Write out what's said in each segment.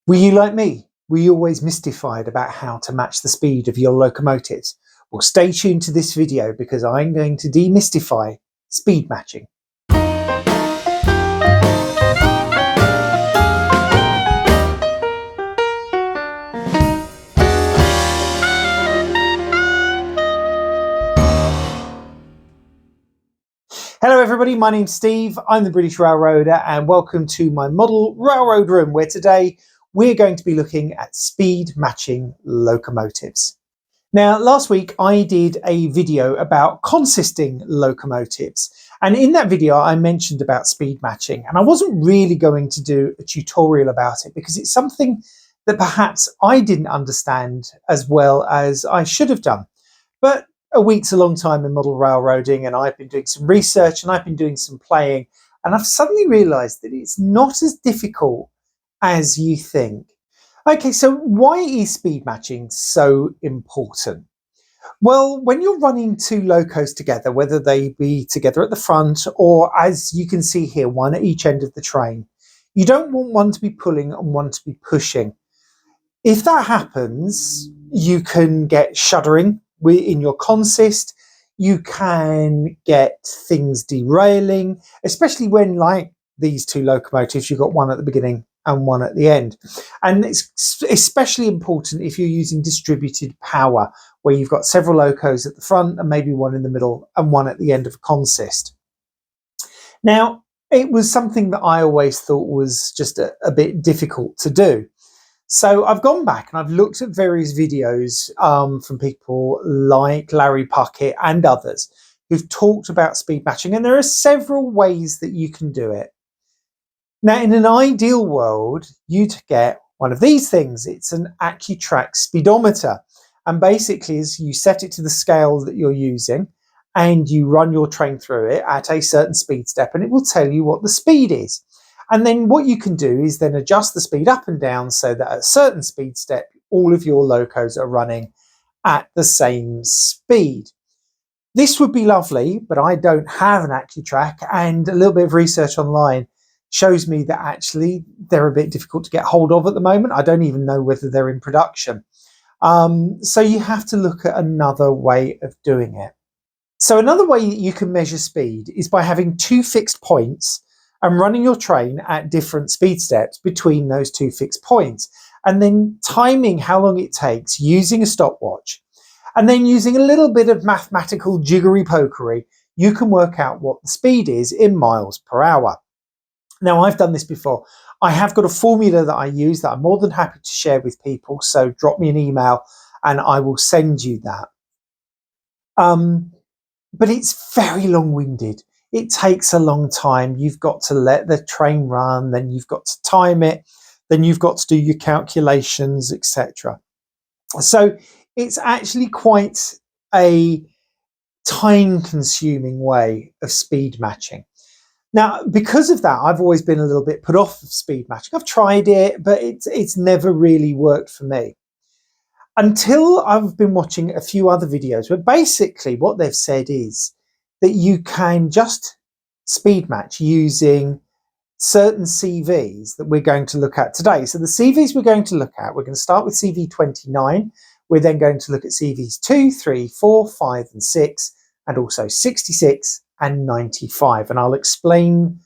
Were you like me? Were you always mystified about how to match the speed of your locomotives? Well, stay tuned to this video because I'm going to demystify speed matching. Hello everybody, my name's Steve, I'm the British Railroader and welcome to my model railroad room where today we're going to be looking at speed matching locomotives. Now last week I did a video about consisting locomotives, and in that video I mentioned about speed matching, and I wasn't really going to do a tutorial about it because it's something that perhaps I didn't understand as well as I should have done. But a week's a long time in model railroading, and I've been doing some research and I've been doing some playing, and I've suddenly realized that it's not as difficult as you think. Okay, so why is speed matching so important? Well, when you're running two locos together, whether they be together at the front or, as you can see here, one at each end of the train, you don't want one to be pulling and one to be pushing. If that happens, you can get shuddering in your consist, you can get things derailing, especially when, like these two locomotives, you've got one at the beginning and one at the end. And it's especially important if you're using distributed power, where you've got several locos at the front and maybe one in the middle and one at the end of a consist. Now, it was something that I always thought was just a bit difficult to do. So I've gone back and I've looked at various videos from people like Larry Puckett and others who've talked about speed matching, and there are several ways that you can do it. Now, in an ideal world, you'd get one of these things. It's an AccuTrack speedometer, and basically is you set it to the scale that you're using and you run your train through it at a certain speed step, and it will tell you what the speed is. And then what you can do is then adjust the speed up and down so that at a certain speed step, all of your locos are running at the same speed. This would be lovely, but I don't have an AccuTrack, and a little bit of research online shows me that actually they're a bit difficult to get hold of at the moment. I don't even know whether they're in production. So you have to look at another way of doing it. So another way that you can measure speed is by having two fixed points and running your train at different speed steps between those two fixed points, and then timing how long it takes using a stopwatch. And then using a little bit of mathematical jiggery-pokery, you can work out what the speed is in miles per hour. Now, I've done this before. I have got a formula that I use that I'm more than happy to share with people, so drop me an email and I will send you that. But it's very long-winded. It takes a long time. You've got to let the train run, then you've got to time it, then you've got to do your calculations, etc. So it's actually quite a time-consuming way of speed matching. Now, because of that, I've always been a little bit put off of speed matching. I've tried it, but it's never really worked for me. Until I've been watching a few other videos where basically what they've said is that you can just speed match using certain CVs that we're going to look at today. So the CVs we're going to look at, we're going to start with CV 29. We're then going to look at CVs 2, 3, 4, 5 and 6, and also 66 and 95. And I'll explain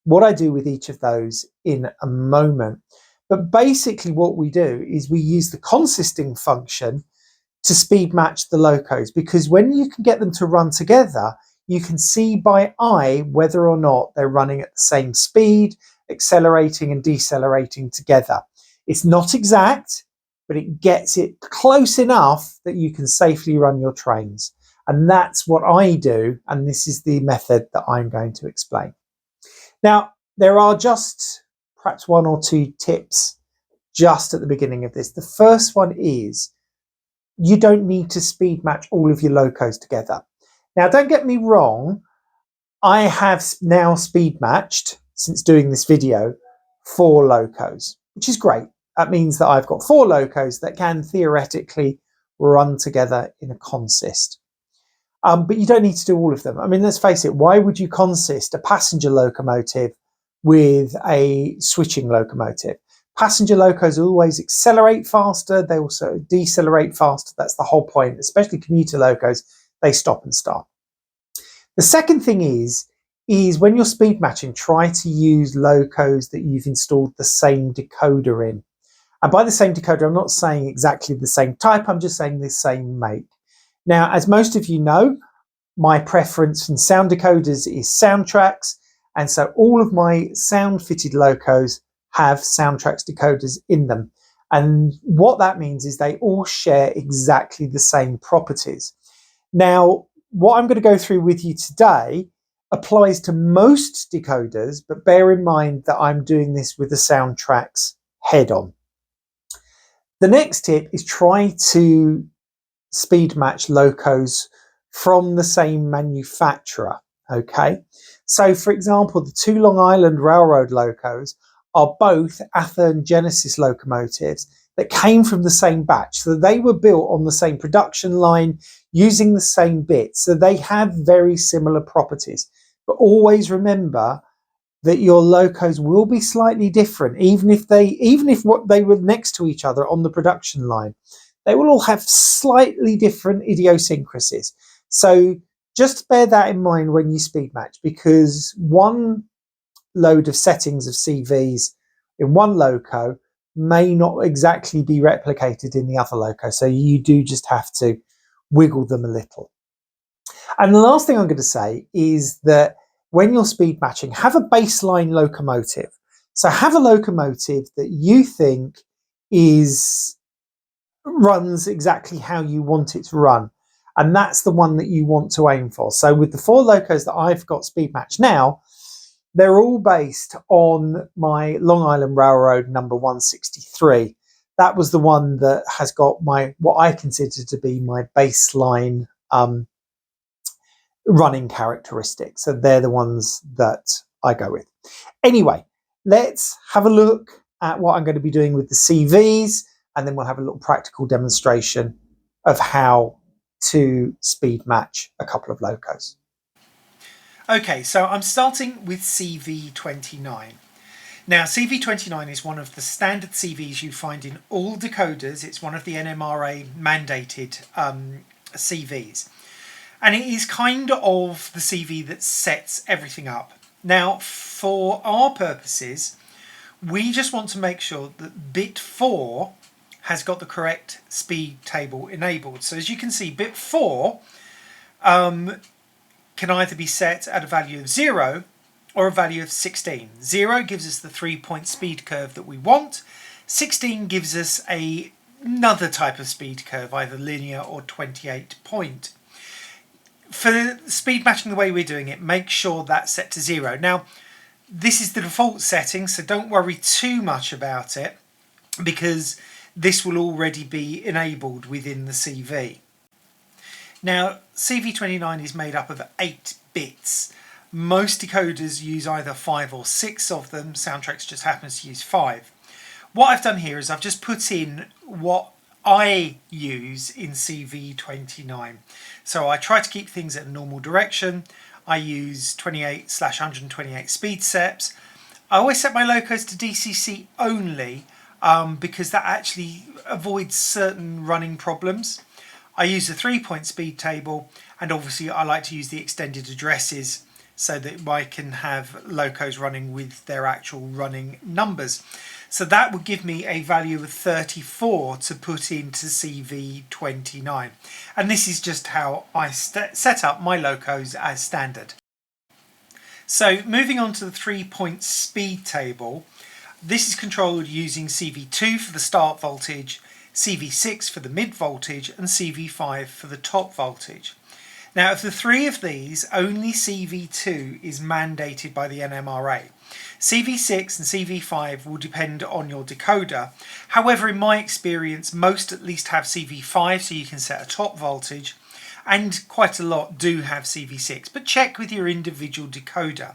what I do with each of those in a moment. But basically what we do is we use the consisting function to speed match the locos, because when you can get them to run together, you can see by eye whether or not they're running at the same speed, accelerating and decelerating together. It's not exact, but it gets it close enough that you can safely run your trains. And that's what I do, and this is the method that I'm going to explain. Now, there are just perhaps one or two tips just at the beginning of this. The first one is you don't need to speed match all of your locos together. Now, don't get me wrong, I have now speed matched, since doing this video, 4 locos, which is great. That means that I've got 4 locos that can theoretically run together in a consist. But you don't need to do all of them. I mean, let's face it, why would you consist a passenger locomotive with a switching locomotive? Passenger locos always accelerate faster. They also decelerate faster. That's the whole point, especially commuter locos. They stop and start. The second thing is when you're speed matching, try to use locos that you've installed the same decoder in. And by the same decoder, I'm not saying exactly the same type, I'm just saying the same make. Now, as most of you know, my preference in sound decoders is Soundtracks, and so all of my sound fitted locos have Soundtracks decoders in them. And what that means is they all share exactly the same properties. Now, what I'm going to go through with you today applies to most decoders, but bear in mind that I'm doing this with the Soundtracks head on. The next tip is try to speed match locos from the same manufacturer. Okay, so for example, the two Long Island Railroad locos are both Athearn Genesis locomotives that came from the same batch. So they were built on the same production line using the same bits. So they have very similar properties. But always remember that your locos will be slightly different, even if what they were next to each other on the production line. They will all have slightly different idiosyncrasies. So just bear that in mind when you speed match, because one load of settings of CVs in one loco may not exactly be replicated in the other loco. So you do just have to wiggle them a little. And the last thing I'm going to say is that when you're speed matching, have a baseline locomotive. So have a locomotive that you think runs exactly how you want it to run. And that's the one that you want to aim for. So with the 4 locos that I've got speed match now, they're all based on my Long Island Railroad number 163. That was the one that has got what I consider to be my baseline running characteristics. So they're the ones that I go with. Anyway, let's have a look at what I'm going to be doing with the CVs, and then we'll have a little practical demonstration of how to speed match a couple of locos. Okay, so I'm starting with CV29. Now, CV29 is one of the standard CVs you find in all decoders. It's one of the NMRA mandated CVs. And it is kind of the CV that sets everything up. Now, for our purposes, we just want to make sure that bit 4 has got the correct speed table enabled. So as you can see, bit 4 can either be set at a value of 0 or a value of 16. 0 gives us the 3-point speed curve that we want. 16 gives us another type of speed curve, either linear or 28-point. For speed matching the way we're doing it, make sure that's set to 0. Now, this is the default setting, so don't worry too much about it, because this will already be enabled within the CV. Now, CV29 is made up of 8 bits. Most decoders use either 5 or 6 of them. Soundtracks just happens to use 5. What I've done here is I've just put in what I use in CV29. So I try to keep things at a normal direction. I use 28/128 speed steps. I always set my locos to DCC only because that actually avoids certain running problems. I use a 3-point speed table, and obviously I like to use the extended addresses so that I can have locos running with their actual running numbers. So that would give me a value of 34 to put into CV29. And this is just how I set up my locos as standard. So moving on to the 3-point speed table, this is controlled using CV2 for the start voltage, CV6 for the mid voltage, and CV5 for the top voltage. Now, of the 3 of these, only CV2 is mandated by the NMRA. CV6 and CV5 will depend on your decoder. However, in my experience, most at least have CV5, so you can set a top voltage, and quite a lot do have CV6, but check with your individual decoder.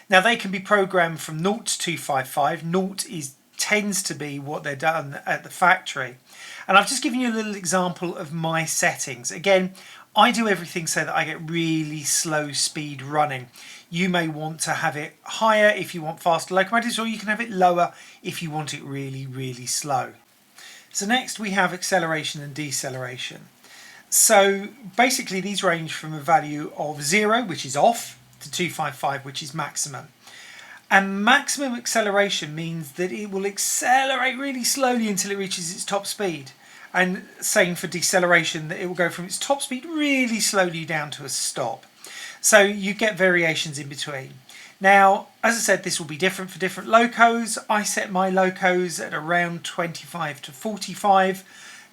Now, they can be programmed from 0 to 255. 0 tends to be what they're done at the factory. And I've just given you a little example of my settings. Again, I do everything so that I get really slow speed running. You may want to have it higher if you want faster locomotives, or you can have it lower if you want it really, really slow. So next we have acceleration and deceleration. So basically these range from a value of 0, which is off, to 255, which is maximum. And maximum acceleration means that it will accelerate really slowly until it reaches its top speed. And same for deceleration, that it will go from its top speed really slowly down to a stop. So you get variations in between. Now, as I said, this will be different for different locos. I set my locos at around 25 to 45.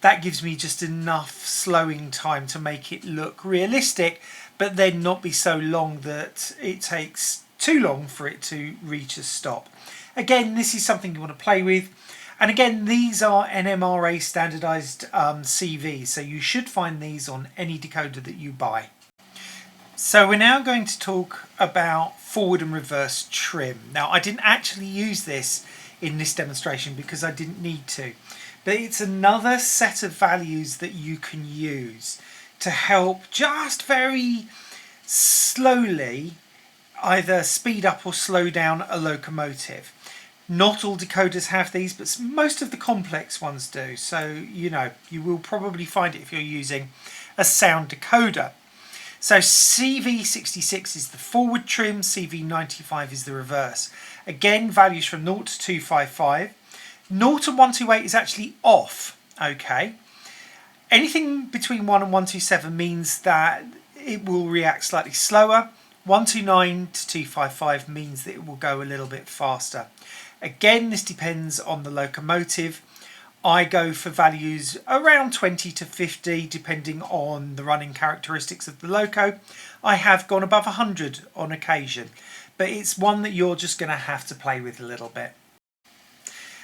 That gives me just enough slowing time to make it look realistic, but then not be so long that it takes too long for it to reach a stop. Again, this is something you want to play with. And again, these are NMRA standardized CVs, so you should find these on any decoder that you buy. So we're now going to talk about forward and reverse trim. Now, I didn't actually use this in this demonstration because I didn't need to, but it's another set of values that you can use to help just very slowly either speed up or slow down a locomotive. Not all decoders have these, but most of the complex ones do. So, you will probably find it if you're using a sound decoder. So CV66 is the forward trim, CV95 is the reverse. Again, values from 0 to 255. 0 to 128 is actually off, okay? Anything between 1 and 127 means that it will react slightly slower. 129 to 255 means that it will go a little bit faster. Again, this depends on the locomotive. I go for values around 20 to 50 depending on the running characteristics of the loco. I have gone above 100 on occasion, but it's one that you're just going to have to play with a little bit.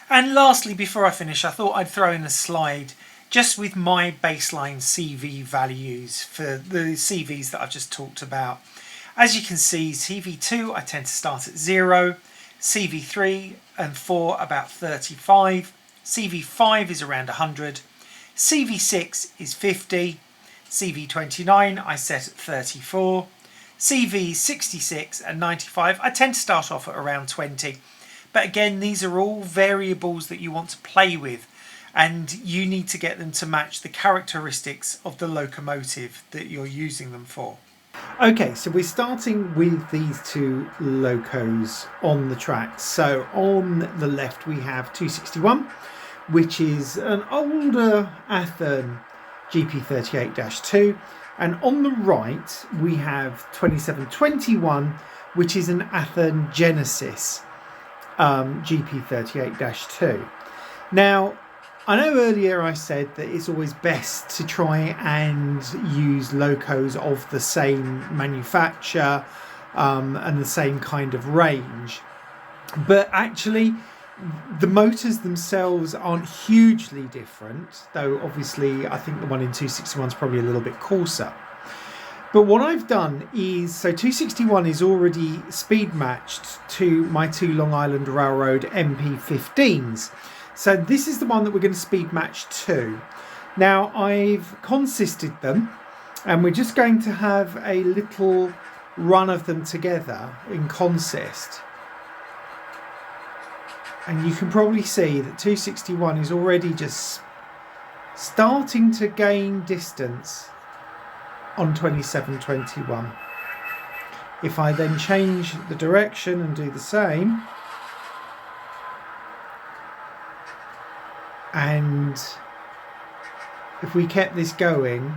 And lastly, before I finish, I thought I'd throw in a slide just with my baseline CV values for the CVs that I've just talked about. As you can see, CV2 I tend to start at 0, CV3 and 4 about 35, CV5 is around 100, CV6 is 50, CV29 I set at 34, CV66 and 95 I tend to start off at around 20. But again, these are all variables that you want to play with, and you need to get them to match the characteristics of the locomotive that you're using them for. Okay, so we're starting with these two locos on the tracks. So on the left we have 261, which is an older Athearn GP38-2, and on the right we have 2721, which is an Athearn Genesis GP38-2. Now, I know earlier I said that it's always best to try and use locos of the same manufacturer and the same kind of range, but actually the motors themselves aren't hugely different, though obviously I think the one in 261 is probably a little bit coarser. But what I've done is, so 261 is already speed matched to my two Long Island Railroad MP15s. So this is the one that we're going to speed match to. Now I've consisted them, and we're just going to have a little run of them together in consist. And you can probably see that 261 is already just starting to gain distance on 2721. If I then change the direction and do the same, and if we kept this going,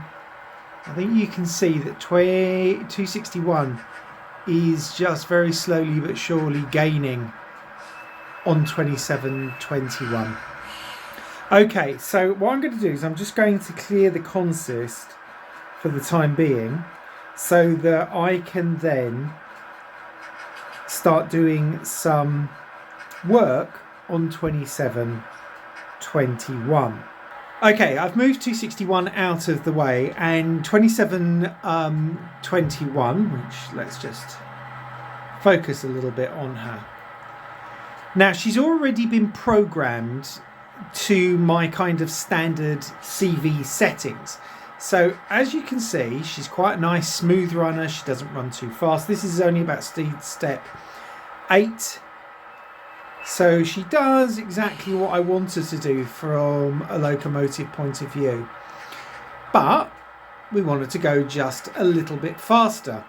I think you can see that 261 is just very slowly but surely gaining on 2721. Okay, so what I'm going to do is I'm just going to clear the consist for the time being so that I can then start doing some work on 2721. Okay, I've moved 261 out of the way, and 2721, which let's just focus a little bit on her. Now, she's already been programmed to my kind of standard CV settings. So as you can see, she's quite a nice smooth runner. She doesn't run too fast. This is only about speed step 8. So she does exactly what I want her to do from a locomotive point of view. But we want her to go just a little bit faster.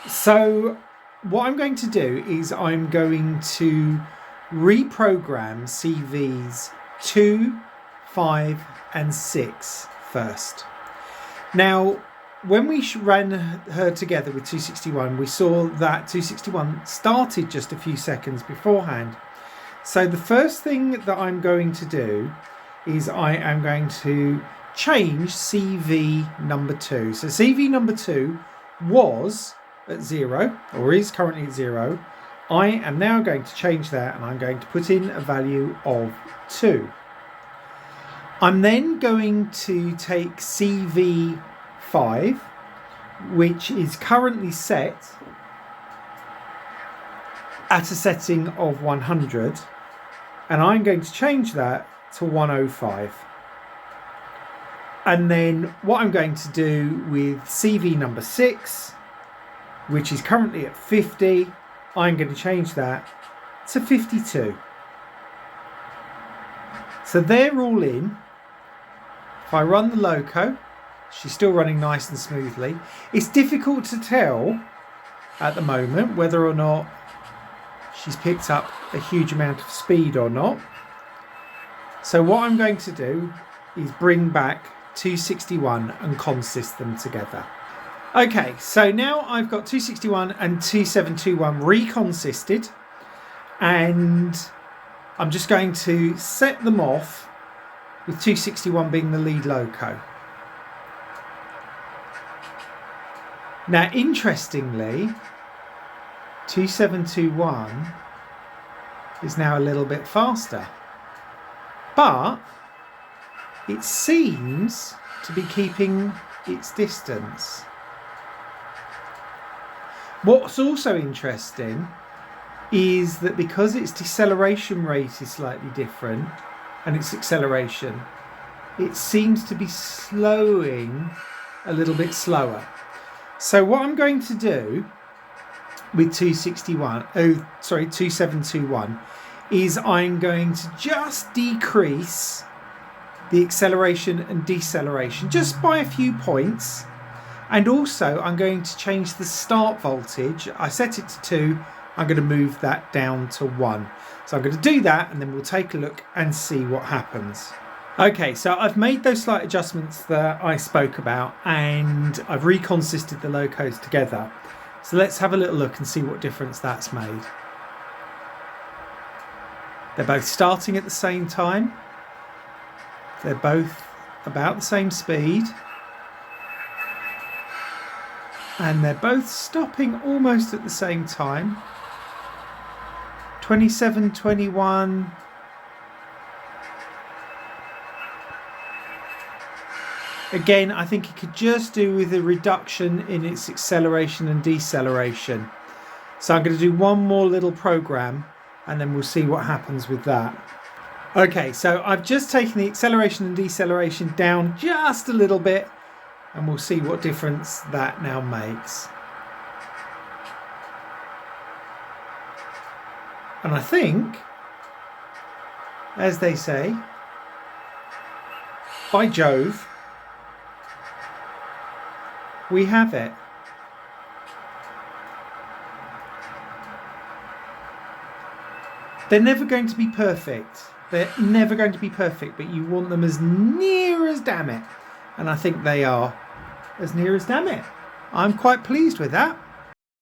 So what I'm going to do is I'm going to reprogram CVs 2, 5 and 6 first. Now, when we ran her together with 261, we saw that 261 started just a few seconds beforehand. So the first thing that I'm going to do is I am going to change CV number 2. So CV number 2 was at 0, or is currently at 0. I am now going to change that, and I'm going to put in a value of 2. I'm then going to take CV5, which is currently set at a setting of 100, and I'm going to change that to 105. And then what I'm going to do with CV number 6, which is currently at 50, I'm going to change that to 52. So they're all in. If I run the loco, she's still running nice and smoothly. It's difficult to tell at the moment whether or not she's picked up a huge amount of speed or not. So what I'm going to do is bring back 261 and consist them together. Okay, so now I've got 261 and 2721 reconsisted, and I'm just going to set them off with 261 being the lead loco. Now, interestingly, 2721 is now a little bit faster, but it seems to be keeping its distance. What's also interesting is that because its deceleration rate is slightly different and its acceleration, it seems to be slowing a little bit slower. So what I'm going to do with 2721 is I'm going to just decrease the acceleration and deceleration just by a few points. And also I'm going to change the start voltage. I set it to 2. I'm going to move that down to 1. So I'm going to do that, and then we'll take a look and see what happens. Okay, so I've made those slight adjustments that I spoke about, and I've reconsisted the locos together. So let's have a little look and see what difference that's made. They're both starting at the same time. They're both about the same speed. And they're both stopping almost at the same time. 2721. Again, I think it could just do with a reduction in its acceleration and deceleration. So I'm going to do one more little program, and then we'll see what happens with that. Okay, so I've just taken the acceleration and deceleration down just a little bit, and we'll see what difference that now makes. And I think, as they say, by Jove, we have it. They're never going to be perfect. They're never going to be perfect, but you want them as near as damn it. And I think they are as near as damn it. I'm quite pleased with that.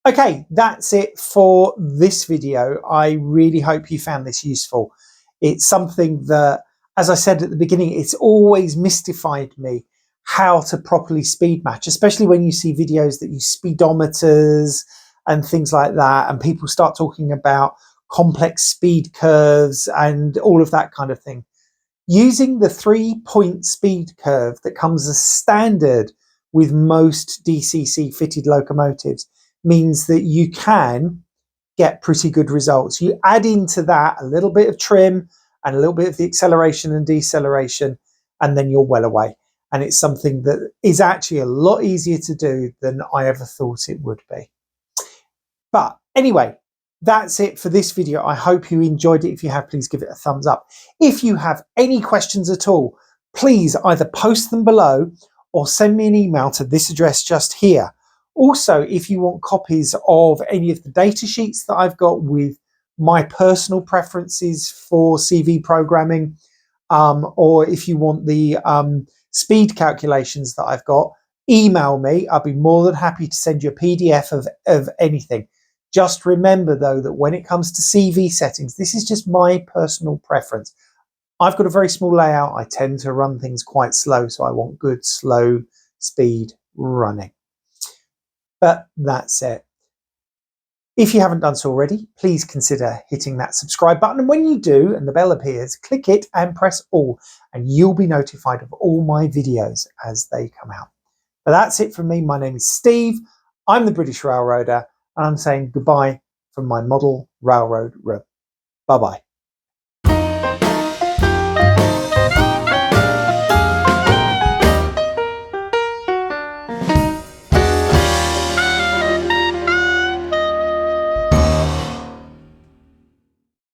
Okay, that's it for this video. I really hope you found this useful. It's something that, as I said at the beginning, it's always mystified me how to properly speed match, especially when you see videos that use speedometers and things like that, and people start talking about complex speed curves and all of that kind of thing. Using the 3-point speed curve that comes as standard with most DCC fitted locomotives means that you can get pretty good results. You add into that a little bit of trim and a little bit of the acceleration and deceleration, and then you're well away. and it's something that is actually a lot easier to do than I ever thought it would be. But anyway, that's it for this video. I hope you enjoyed it. If you have, please give it a thumbs up. If you have any questions at all, please either post them below or send me an email to this address just here. Also, if you want copies of any of the data sheets that I've got with my personal preferences for CV programming, or if you want the speed calculations that I've got, email me. I'll be more than happy to send you a PDF of anything. Just remember, though, that when it comes to CV settings, this is just my personal preference. I've got a very small layout. I tend to run things quite slow, so I want good, slow speed running. But that's it. If you haven't done so already, please consider hitting that subscribe button. And when you do, and the bell appears, click it and press all, and you'll be notified of all my videos as they come out. But that's it from me. My name is Steve. I'm the British Railroader, and I'm saying goodbye from my model railroad room. Bye-bye.